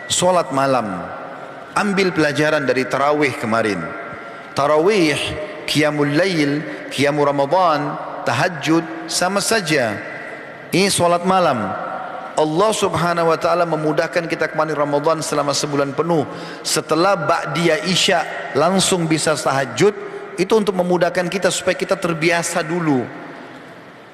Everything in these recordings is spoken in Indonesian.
Solat malam, ambil pelajaran dari tarawih kemarin. Tarawih, qiyamul lail, qiyamul ramadan, tahajud sama saja. Ini solat malam. Allah subhanahu wa ta'ala memudahkan kita kemarin Ramadan selama sebulan penuh. Setelah ba'diyah isya langsung bisa tahajud. Itu untuk memudahkan kita supaya kita terbiasa dulu.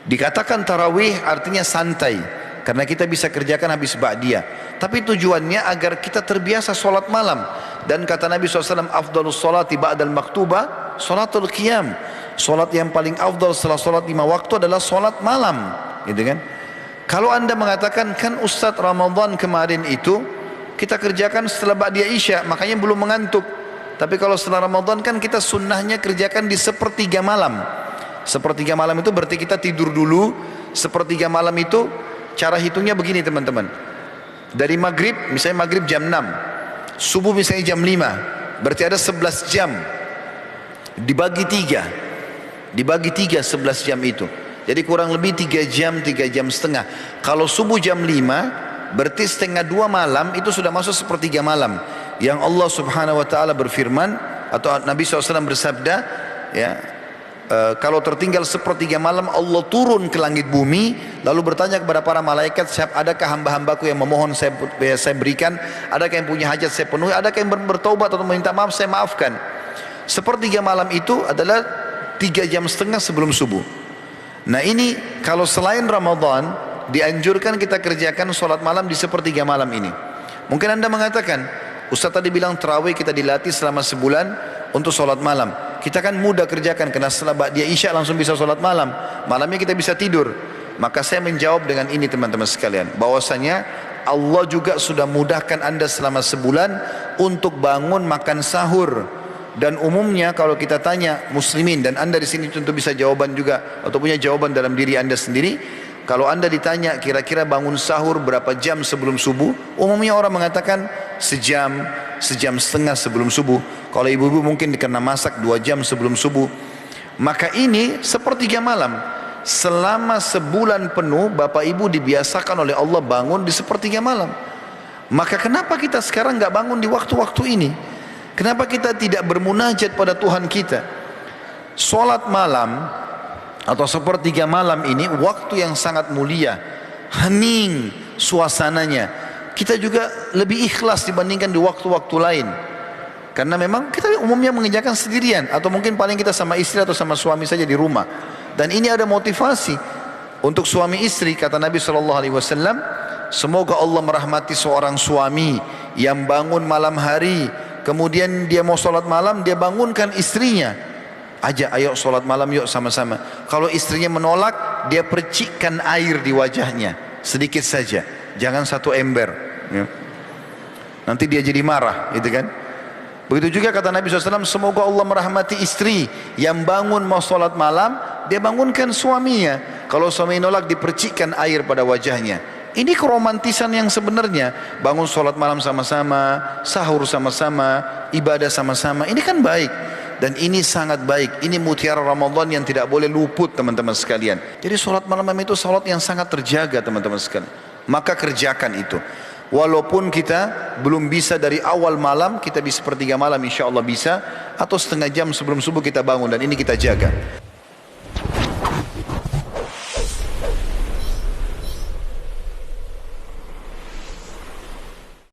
Dikatakan tarawih artinya santai, karena kita bisa kerjakan habis ba'diyah. Tapi tujuannya agar kita terbiasa solat malam. Dan kata Nabi SAW, afdalus solati ba'dal maktubah solatul qiyam. Solat yang paling afdal setelah solat 5 waktu adalah solat malam, gitu kan? Kalau anda mengatakan, kan Ustadz Ramadan kemarin itu kita kerjakan setelah ba'diyah isya, makanya belum mengantuk. Tapi kalau setelah Ramadan kan kita sunnahnya kerjakan di sepertiga malam. Sepertiga malam itu berarti kita tidur dulu. Sepertiga malam itu cara hitungnya begini teman-teman. Dari maghrib, misalnya maghrib jam 6, subuh misalnya jam 5, berarti ada 11 jam. Dibagi 3, dibagi 3 11 jam itu. Jadi kurang lebih 3 jam, 3 jam setengah. Kalau subuh jam 5, berarti setengah 2 malam itu sudah masuk sepertiga malam. Yang Allah subhanahu wa ta'ala berfirman, atau Nabi SAW bersabda, ya, kalau tertinggal sepertiga malam Allah turun ke langit bumi, lalu bertanya kepada para malaikat, adakah hamba-hambaku yang memohon saya berikan, adakah yang punya hajat saya penuhi, adakah yang bertaubat atau meminta maaf saya maafkan. Sepertiga malam itu adalah 3 jam setengah sebelum subuh. Nah ini kalau selain Ramadan dianjurkan kita kerjakan solat malam di sepertiga malam ini. Mungkin anda mengatakan, Ustaz tadi bilang tarawih kita dilatih selama sebulan untuk solat malam. Kita kan mudah kerjakan karena setelah ba'diyah isya langsung bisa solat malam. Malamnya kita bisa tidur. Maka saya menjawab dengan ini teman-teman sekalian, bahwasanya Allah juga sudah mudahkan anda selama sebulan untuk bangun makan sahur. Dan umumnya kalau kita tanya muslimin, dan anda di sini tentu bisa jawaban juga atau punya jawaban dalam diri anda sendiri. Kalau anda ditanya kira-kira bangun sahur berapa jam sebelum subuh, umumnya orang mengatakan sejam, sejam setengah sebelum subuh. Kalau ibu-ibu mungkin karena masak 2 jam sebelum subuh. Maka ini sepertiga malam. Selama sebulan penuh bapak ibu dibiasakan oleh Allah bangun di sepertiga malam. Maka kenapa kita sekarang nggak bangun di waktu-waktu ini? Kenapa kita tidak bermunajat pada Tuhan kita? Solat malam atau sepertiga malam ini waktu yang sangat mulia, hening suasananya. Kita juga lebih ikhlas dibandingkan di waktu-waktu lain. Karena memang kita umumnya mengerjakan sendirian, atau mungkin paling kita sama istri atau sama suami saja di rumah. Dan ini ada motivasi untuk suami istri. Kata Nabi SAW, semoga Allah merahmati seorang suami yang bangun malam hari, kemudian dia mau sholat malam, dia bangunkan istrinya, ajak ayo sholat malam yuk sama-sama. Kalau istrinya menolak, dia percikkan air di wajahnya sedikit saja, jangan 1 ember ya. Nanti dia jadi marah, gitu kan. Begitu juga kata Nabi SAW, semoga Allah merahmati istri yang bangun mau sholat malam, dia bangunkan suaminya. Kalau suami nolak, dipercikkan air pada wajahnya. Ini keromantisan yang sebenarnya. Bangun sholat malam sama-sama, sahur sama-sama, ibadah sama-sama. Ini kan baik. Dan ini sangat baik. Ini mutiara Ramadan yang tidak boleh luput teman-teman sekalian. Jadi sholat malam itu sholat yang sangat terjaga teman-teman sekalian. Maka kerjakan itu. Walaupun kita belum bisa dari awal malam, kita bisa sepertiga malam insya Allah bisa. Atau setengah jam sebelum subuh kita bangun. Dan ini kita jaga.